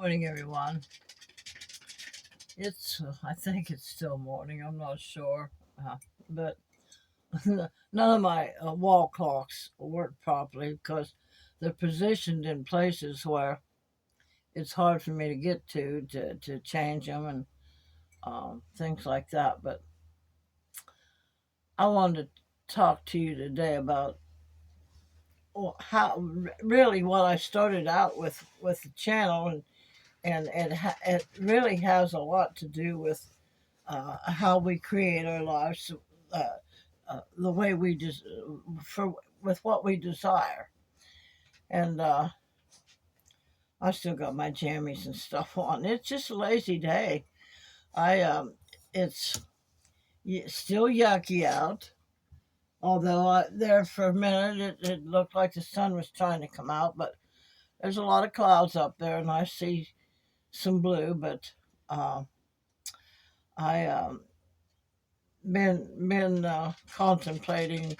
Morning, everyone. I think it's still morning. I'm not sure. But none of my wall clocks work properly because they're positioned in places where it's hard for me to get to change them and things like that. But I wanted to talk to you today about how really what I started out with the channel, and it really has a lot to do with how we create our lives, uh, the way we for with what we desire. And I still got my jammies and stuff on. It's just a lazy day. I it's still yucky out. Although there for a minute it looked like the sun was trying to come out, but there's a lot of clouds up there, and I see some blue. But uh, I been contemplating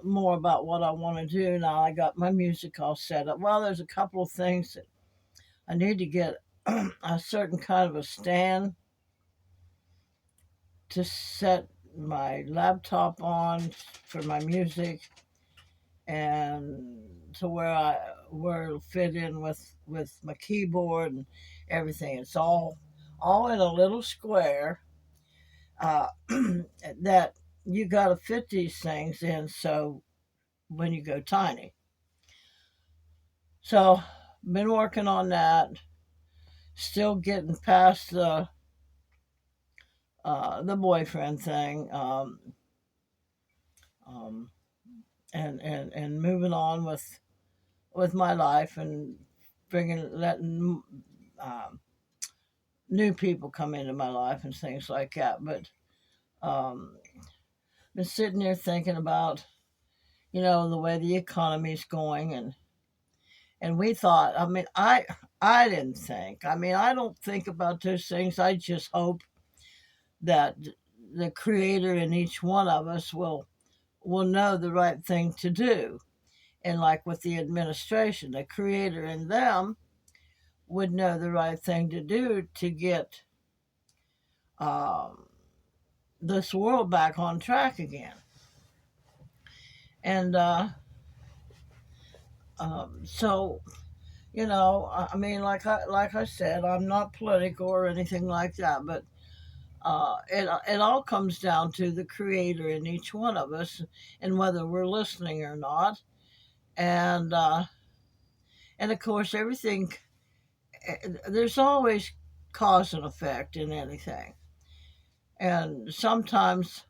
more about what I want to do now. I got my music all set up. Well, there's a couple of things that I need to get a certain kind of a stand to set my laptop on for my music, and to where it'll fit in with my keyboard and everything. It's all in a little square uh, that you got to fit these things in. So when you go tiny, so been working on that. Still getting past the boyfriend thing, um, and moving on with my life, and letting um, new people come into my life and things like that. But um, been sitting there thinking about the way the economy's going, and we thought. I mean, I didn't think. I mean, I don't think about those things. I just hope that the creator in each one of us will know the right thing to do. And like with the administration, the creator in them would know the right thing to do to get um, this world back on track again. And so, I mean, like I said, I'm not political or anything like that, but it all comes down to the creator in each one of us, and whether we're listening or not. And and of course, everything, there's always cause and effect in anything. And sometimes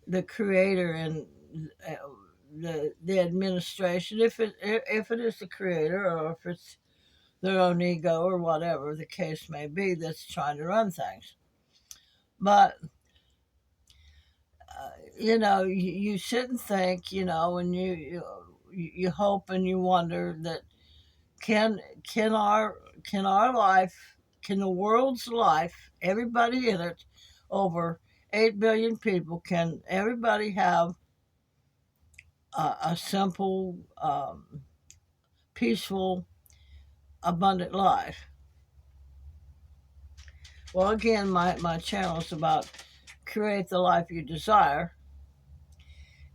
the creator and uh, the administration, if it is the creator, or if it's their own ego, or whatever the case may be, that's trying to run things. But you sit and think, and you hope and you wonder that can can our can our life, can the world's life, everybody in it, over 8 billion people, can everybody have a simple, peaceful, abundant life? Well, again, my channel is about create the life you desire,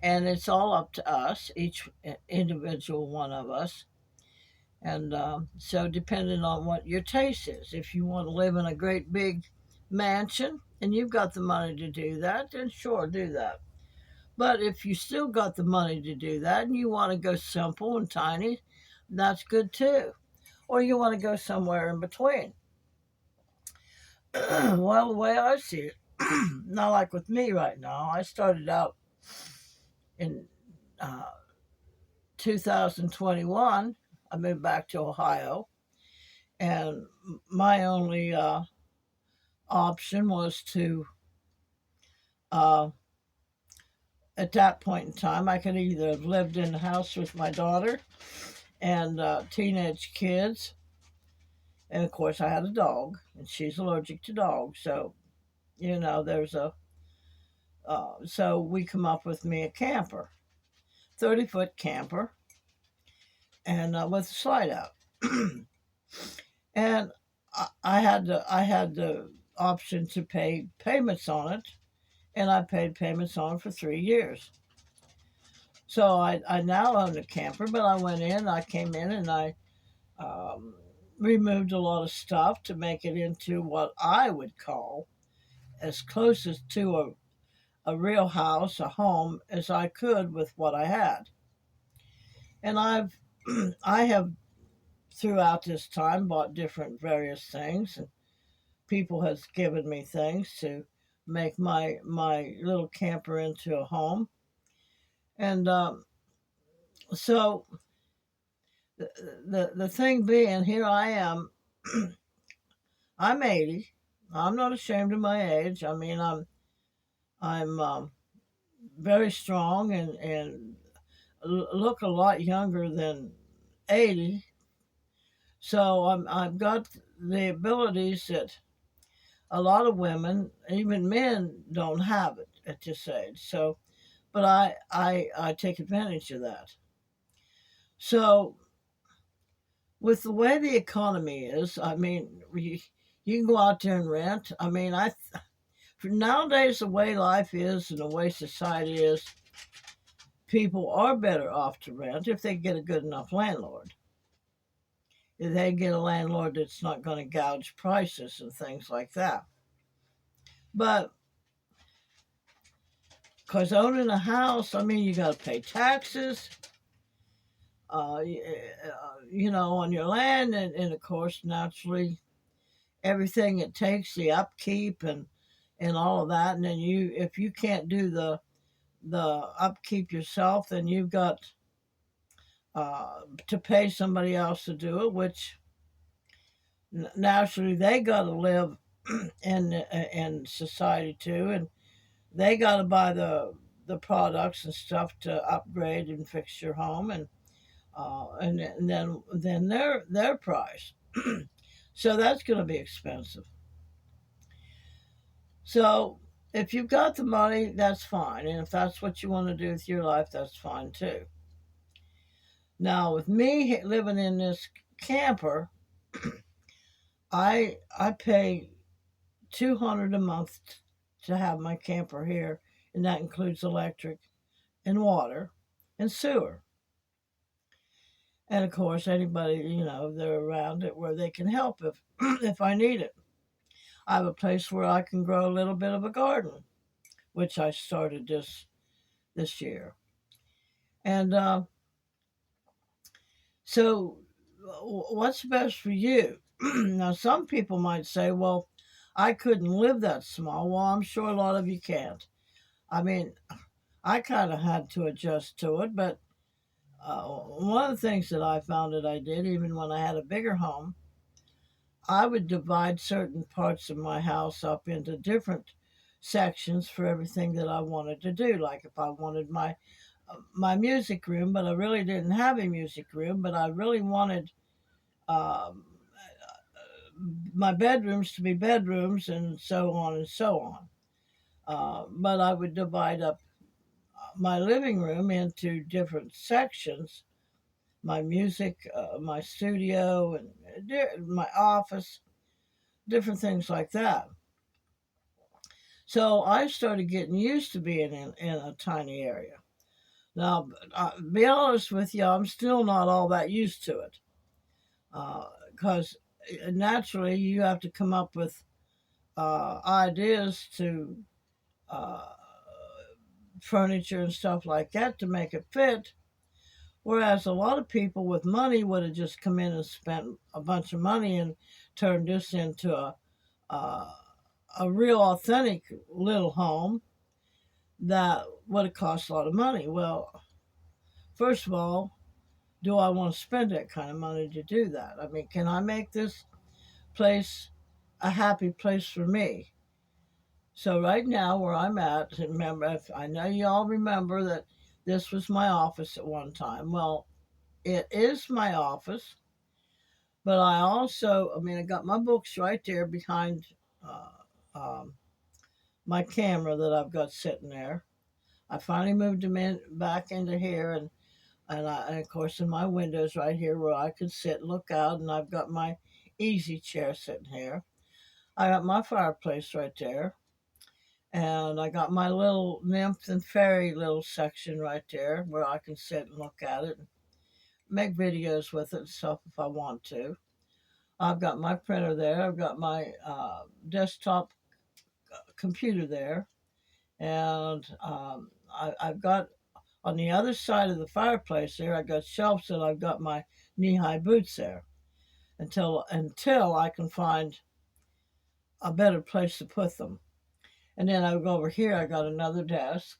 and it's all up to us, each individual one of us. And so, depending on what your taste is, if you want to live in a great big mansion and you've got the money to do that, then sure, do that. But if you still got the money to do that and you want to go simple and tiny, that's good too. Or you want to go somewhere in between. Well, the way I see it, not like with me right now, I started out in uh, 2021. I moved back to Ohio, and my only option was to, uh, at that point in time, I could either have lived in the house with my daughter and teenage kids. And of course, I had a dog, and she's allergic to dogs. So, there's so we come up with me a camper, 30-foot camper, and with a slide out. and I had the option to pay payments on it, and I paid payments on it for 3 years. So I now own a camper, but I came in, and I um, removed a lot of stuff to make it into what I would call as close as to a real house, a home, as I could with what I had. And I have throughout this time bought different various things, and people has given me things to make my little camper into a home. And so the thing being, here I am. I'm 80. I'm not ashamed of my age. I mean, I'm very strong and look a lot younger than 80. So I've got the abilities that a lot of women, even men, don't have it at this age. So, but I take advantage of that. So, with the way the economy is, I mean, you can go out there and rent. I mean, for nowadays, the way life is and the way society is, people are better off to rent if they get a good enough landlord. If they get a landlord that's not going to gouge prices and things like that. But because owning a house, I mean, you got to pay taxes, on your land, and of course, naturally, everything it takes, the upkeep and all of that. And then if you can't do the upkeep yourself, then you've got to pay somebody else to do it, which naturally they got to live in society too, and they got to buy the products and stuff to upgrade and fix your home, and then their price. So that's going to be expensive. So if you've got the money, that's fine, and if that's what you want to do with your life, that's fine too. Now with me living in this camper, I pay 200 a month to have my camper here, and that includes electric and water and sewer. And of course, anybody they're around it where they can help if if I need it. I have a place where I can grow a little bit of a garden, which I started this year. And so, what's best for you? Now, some people might say, "Well, I couldn't live that small." Well, I'm sure a lot of you can't. I mean, I kind of had to adjust to it, but one of the things that I found that I did, even when I had a bigger home, I would divide certain parts of my house up into different sections for everything that I wanted to do. Like if I wanted my music room, but I really didn't have a music room, but I really wanted um, my bedrooms to be bedrooms, and so on and so on. But I would divide up my living room into different sections: my music, my studio, and my office, different things like that. So I started getting used to being in a tiny area. Now, be honest with you, I'm still not all that used to it, because naturally you have to come up with ideas to uh, furniture and stuff like that to make it fit. Whereas a lot of people with money would have just come in and spent a bunch of money and turned this into a, a real authentic little home that would have cost a lot of money. Well, first of all, do I want to spend that kind of money to do that? I mean, can I make this place a happy place for me? So right now, where I'm at, remember, if I know you all remember that this was my office at one time. Well, it is my office, but I mean, I got my books right there behind uh, um, my camera that I've got sitting there. I finally moved them back into here, and of course in my windows right here where I could sit and look out, and I've got my easy chair sitting here. I got my fireplace right there. And I got my little nymph and fairy little section right there where I can sit and look at it and make videos with it and stuff if I want to. I've got my printer there. I've got my desktop computer there. And I've got on the other side of the fireplace there, I got shelves that I've got my knee-high boots there until I can find a better place to put them. And then I go over here, I got another desk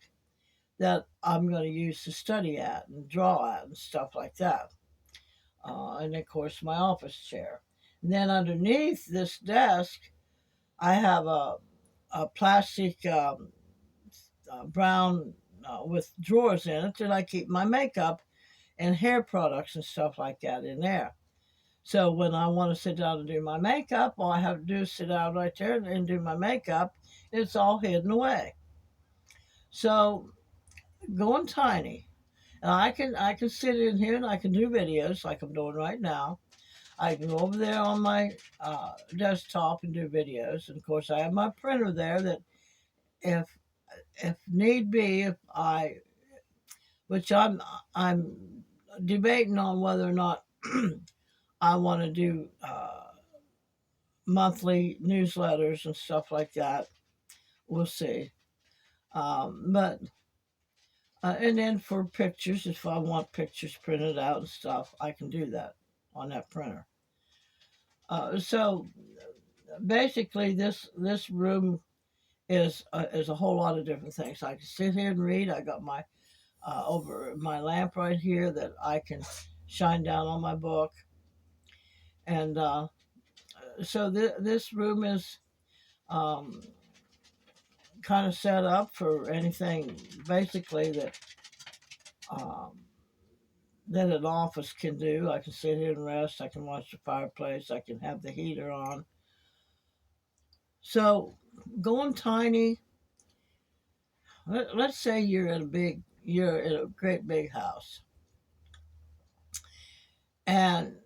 that I'm going to use to study at and draw at and stuff like that. And of course, my office chair. And then underneath this desk, I have a plastic brown with drawers in it that I keep my makeup and hair products and stuff like that in there. So when I want to sit down and do my makeup, all I have to do is sit down right there and do my makeup. It's all hidden away. So going tiny. And I can sit in here and I can do videos like I'm doing right now. I can go over there on my desktop and do videos. And of course, I have my printer there that if need be, if I, which I'm debating on whether or not I want to do monthly newsletters and stuff like that. We'll see. But and then for pictures, if I want pictures printed out and stuff, I can do that on that printer. So basically, this room is a whole lot of different things. I can sit here and read. I got my over my lamp right here that I can shine down on my book, and so this room is um, kind of set up for anything basically um, that an office can do. I can sit here and rest. I can watch the fireplace. I can have the heater on. So going tiny. Let's say you're in a great big house, and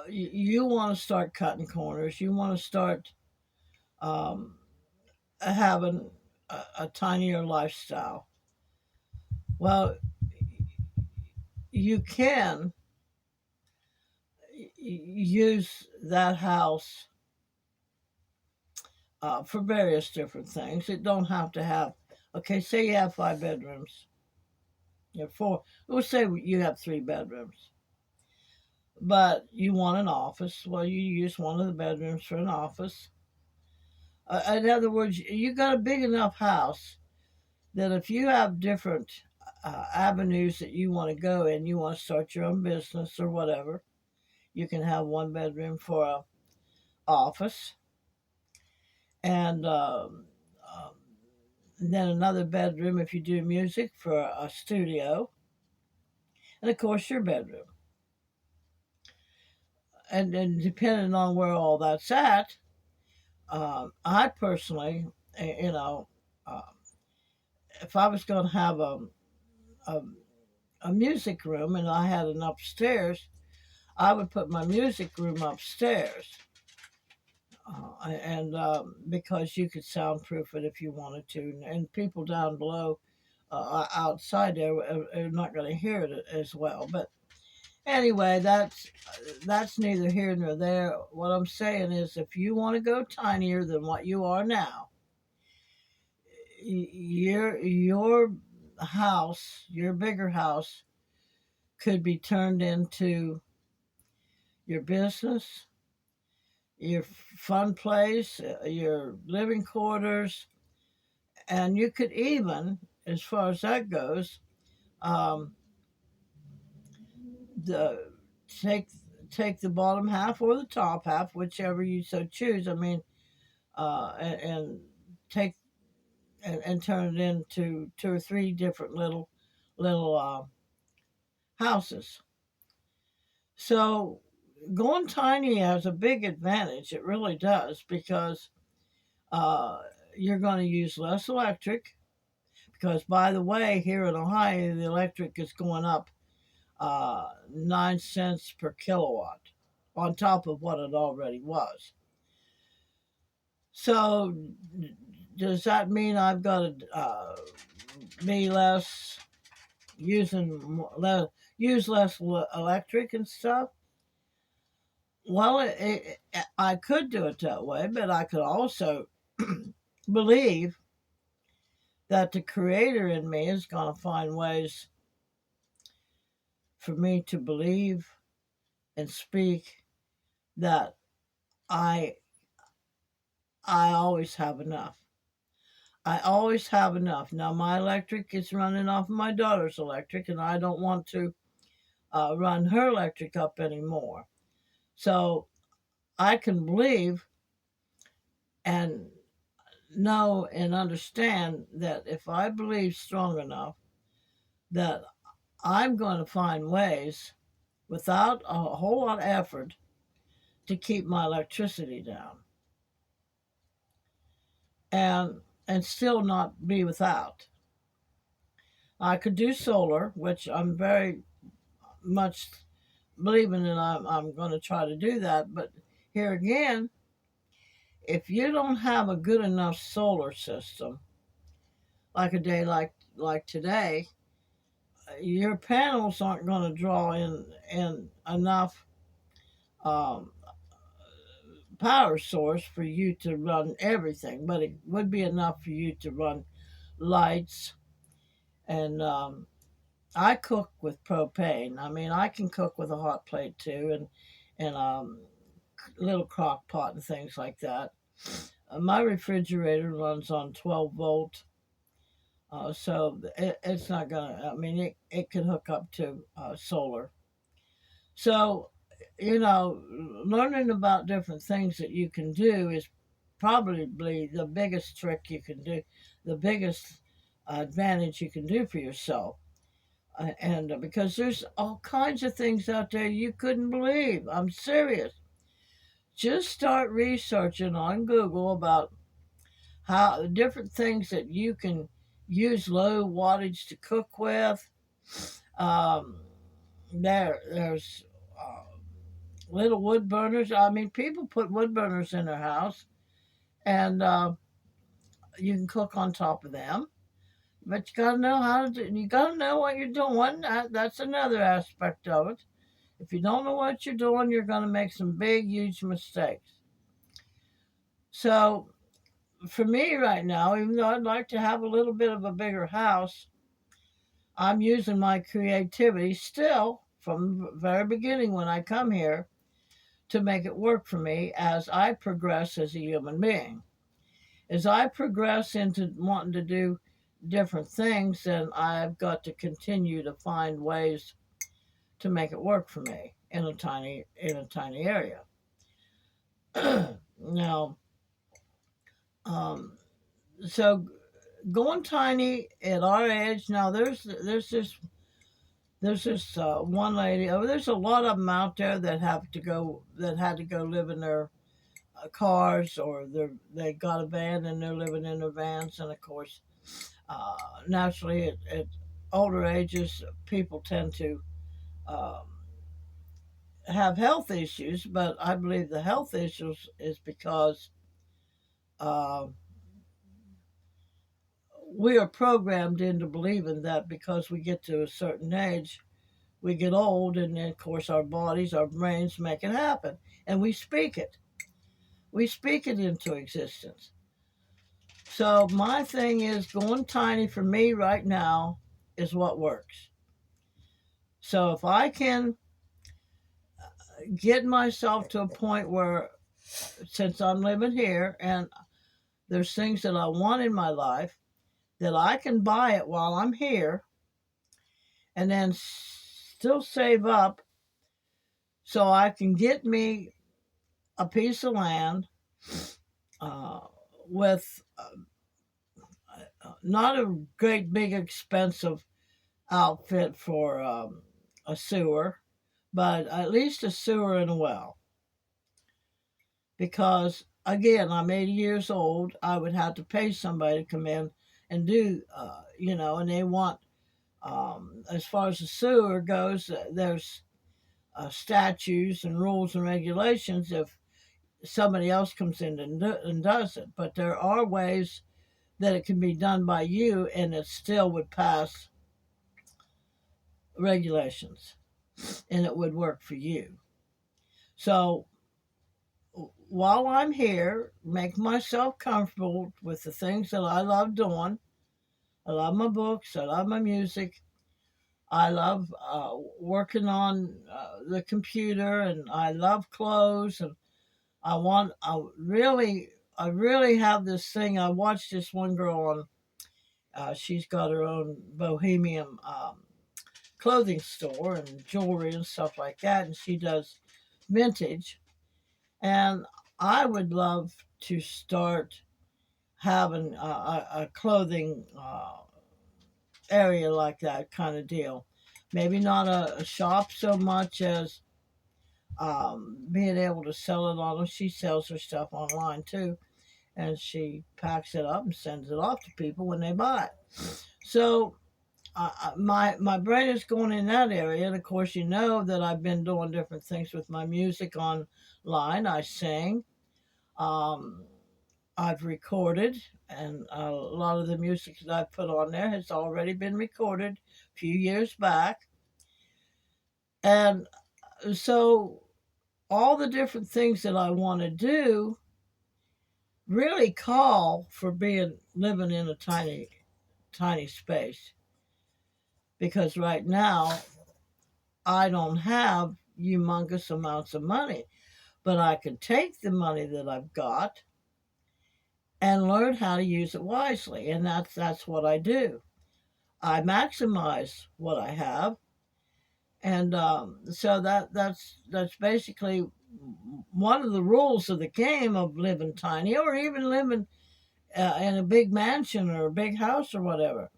you want to start cutting corners. You want to start um, having a tinier lifestyle. Well, you can use that house for various different things. It don't have to have. Okay, say you have 5 bedrooms. You have four. Let's say you have 3 bedrooms, but you want an office. Well, you use one of the bedrooms for an office. In other words, you got a big enough house that if you have different avenues that you want to go in, you want to start your own business or whatever, you can have 1 bedroom for a office, and then another bedroom if you do music for a studio, and of course your bedroom. And depending on where all that's at, I personally, you know, uh, if I was going to have a a music room and I had an upstairs, I would put my music room upstairs. And because you could soundproof it if you wanted to, and people down below, outside there, are not going to hear it as well. But anyway, that's neither here nor there. What I'm saying is, if you want to go tinier than what you are now, your house, your bigger house, could be turned into your business, your fun place, your living quarters, and you could even, as far as that goes, um, the take take the bottom half or the top half, whichever you so choose. I mean, and take and turn it into 2 or 3 different little houses. So going tiny has a big advantage. It really does, because uh, you're going to use less electric. Because by the way, here in Ohio, the electric is going up 9 cents per kilowatt on top of what it already was. So does that mean I've got to be less use less electric and stuff? Well, I could do it that way, but I could also believe that the creator in me is going to find ways for me to believe and speak that I I always have enough. I always have enough. Now my electric is running off of my daughter's electric, and I don't want to run her electric up anymore. So I can believe and know and understand that if I believe strong enough, that I'm going to find ways without a whole lot of effort to keep my electricity down and still not be without. I could do solar, which I'm very much believing that I'm going to try to do that. But here again, if you don't have a good enough solar system, like a day like today, your panels aren't going to draw in enough um, power source for you to run everything, but it would be enough for you to run lights. And I cook with propane. I mean, I can cook with a hot plate too, and little crock pot and things like that. My refrigerator runs on 12 volt, so it's not gonna. I mean, it can hook up to solar. So, learning about different things that you can do is probably the biggest trick you can do, the biggest advantage you can do for yourself. And because there's all kinds of things out there you couldn't believe. I'm serious. Just start researching on Google about how different things that you can use low wattage to cook with. Um, there's little wood burners. I mean, people put wood burners in their house, and you can cook on top of them. But you gotta know how to do. You gotta know what you're doing. That's another aspect of it. If you don't know what you're doing, you're gonna make some big, huge mistakes. So for me right now, even though I'd like to have a little bit of a bigger house, I'm using my creativity still from the very beginning when I come here to make it work for me as I progress as a human being. As I progress into wanting to do different things, then I've got to continue to find ways to make it work for me in a tiny area. Now, um, so going tiny at our age now, there's this one lady. Oh, there's a lot of them out there that had to go live in their cars, or they got a van and they're living in their vans. And of course, uh, naturally, at older ages, people tend to um, have health issues. But I believe the health issues is because uh, we are programmed into believing that because we get to a certain age, we get old, and then, of course, our bodies, our brains make it happen, and we speak it. We speak it into existence. So my thing is going tiny for me right now is what works. So if I can get myself to a point where, since I'm living here and there's things that I want in my life, that I can buy it while I'm here and then still save up so I can get me a piece of land uh, with not a great big expensive outfit for a sewer, but at least a sewer and a well. Because again, I'm 80 years old. I would have to pay somebody to come in and do, and they want, as far as the sewer goes, there's statutes and rules and regulations if somebody else comes in and does it. But there are ways that it can be done by you and it still would pass regulations and it would work for you. So while I'm here, make myself comfortable with the things that I love doing. I love my books, I love my music, I love working on the computer, and I love clothes, and I really have this thing. I watched this one girl on. She's got her own bohemian clothing store and jewelry and stuff like that, and she does vintage. And I would love to start having a clothing area like that kind of deal. Maybe not a shop so much as being able to sell it on. She sells her stuff online too, and she packs it up and sends it off to people when they buy it. So my brain is going in that area, and of course, you know that I've been doing different things with my music online. I sing. Um, I've recorded, and a lot of the music that I've put on there has already been recorded a few years back. And so all the different things that I want to do really call for being living in a tiny space, because right now I don't have humongous amounts of money, but I can take the money that I've got and learn how to use it wisely, and that's what I do. I maximize what I have, and so that's basically one of the rules of the game of living tiny, or even living in a big mansion or a big house or whatever.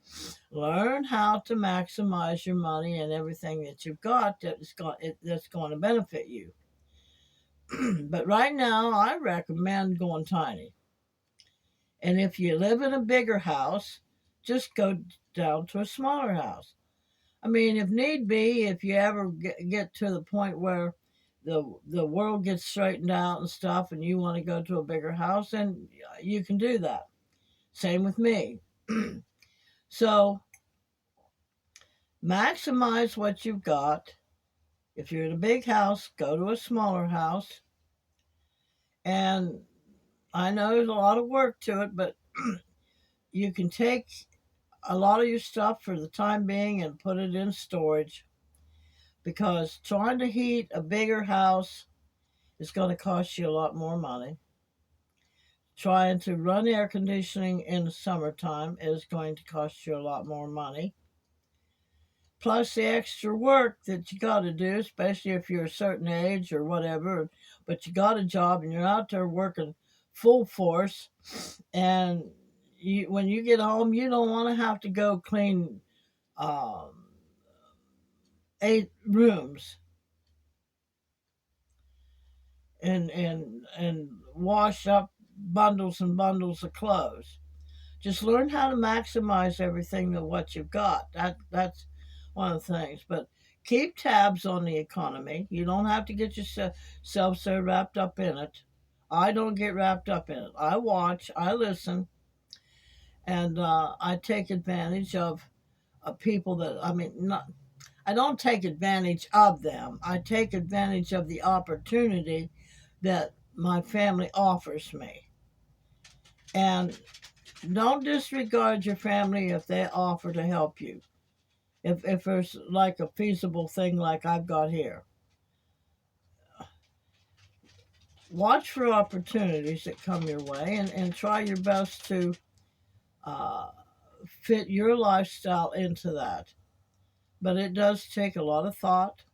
Learn how to maximize your money and everything that you've got that's going to benefit you. But right now, I recommend going tiny. And if you live in a bigger house, just go down to a smaller house. I mean, if need be, if you ever get to the point where the world gets straightened out and stuff, and you want to go to a bigger house, then you can do that. Same with me. So maximize what you've got. If you're in a big house, go to a smaller house. And I know there's a lot of work to it, but you can take a lot of your stuff for the time being and put it in storage, because trying to heat a bigger house is going to cost you a lot more money. Trying to run air conditioning in the summertime is going to cost you a lot more money. Plus the extra work that you got to do, especially if you're a certain age or whatever, but you got a job and you're out there working full force, and when you get home, you don't want to have to go clean um, 8 rooms and wash up bundles and bundles of clothes. Just learn how to maximize everything of what you've got. That's one of the things. But keep tabs on the economy. You don't have to get yourself so wrapped up in it. I don't get wrapped up in it. I watch, I listen, and I take advantage of people that, I mean, not. I don't take advantage of them. I take advantage of the opportunity that my family offers me. And don't disregard your family if they offer to help you. If there's like a feasible thing like I've got here. Watch for opportunities that come your way, and try your best to uh, fit your lifestyle into that. But it does take a lot of thought,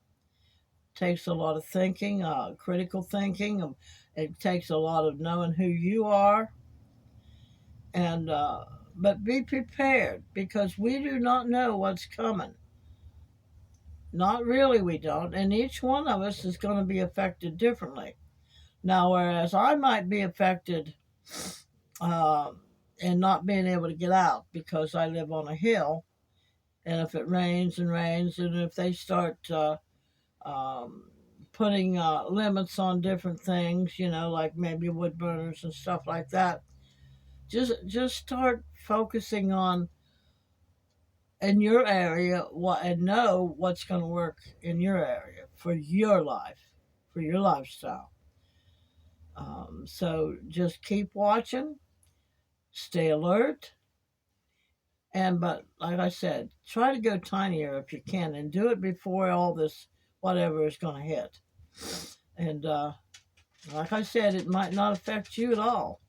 takes a lot of thinking, critical thinking. It takes a lot of knowing who you are, and but be prepared, because we do not know what's coming. Not really, we don't, and each one of us is going to be affected differently. Now, whereas I might be affected in not being able to get out because I live on a hill, and if it rains and rains, and if they start putting limits on different things, like maybe wood burners and stuff like that. Just start focusing on in your area what and know what's going to work in your area for your life, for your lifestyle. So just keep watching, stay alert, but like I said, try to go tinier if you can, and do it before all this whatever is going to hit. And like I said, it might not affect you at all.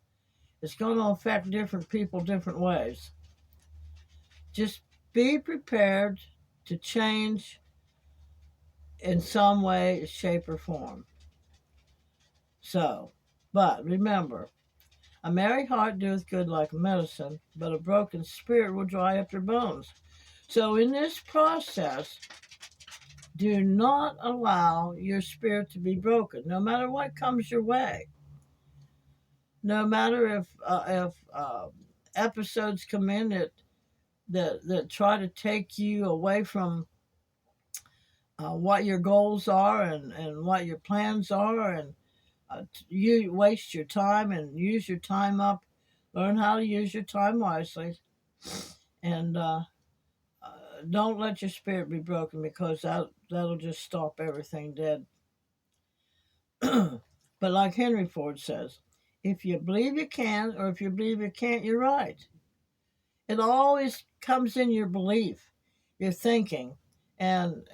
It's going to affect different people different ways. Just be prepared to change in some way, shape, or form. So, but remember, a merry heart doeth good like medicine, but a broken spirit will dry up your bones. So, in this process, do not allow your spirit to be broken, no matter what comes your way. No matter if episodes come in that try to take you away from what your goals are and what your plans are, and you waste your time and use your time up. Learn how to use your time wisely, and don't let your spirit be broken, because that'll just stop everything dead. But like Henry Ford says, if you believe you can, or if you believe you can't, you're right. It always comes in your belief, your thinking, and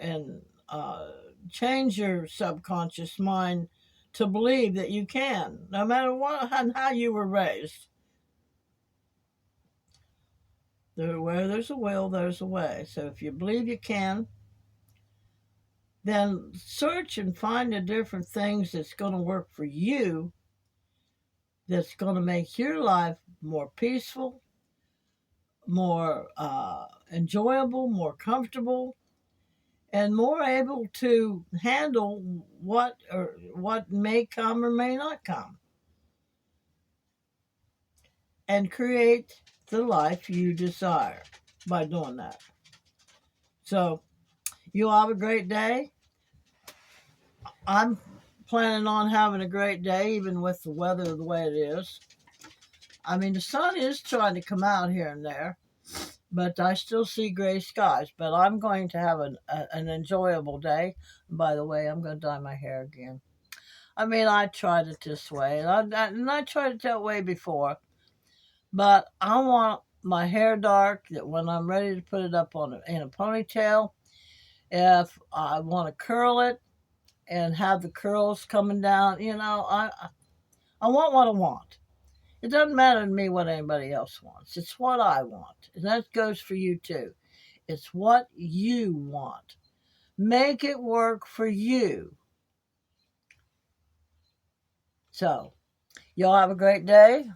change your subconscious mind to believe that you can, no matter what and how you were raised. Where there's a will, there's a way. So if you believe you can, then search and find the different things that's going to work for you, that's going to make your life more peaceful, more enjoyable, more comfortable, and more able to handle what may come or may not come, and create the life you desire by doing that. So you all have a great day. I'm planning on having a great day, even with the weather the way it is. I mean, the sun is trying to come out here and there, but I still see gray skies. But I'm going to have an enjoyable day. By the way, I'm going to dye my hair again. I mean, I tried it this way, and I tried it that way before, but I want my hair dark, that when I'm ready to put it up in a ponytail, if I want to curl it and have the curls coming down, I want what I want. It doesn't matter to me what anybody else wants. It's what I want. And that goes for you too. It's what you want. Make it work for you. So, y'all have a great day.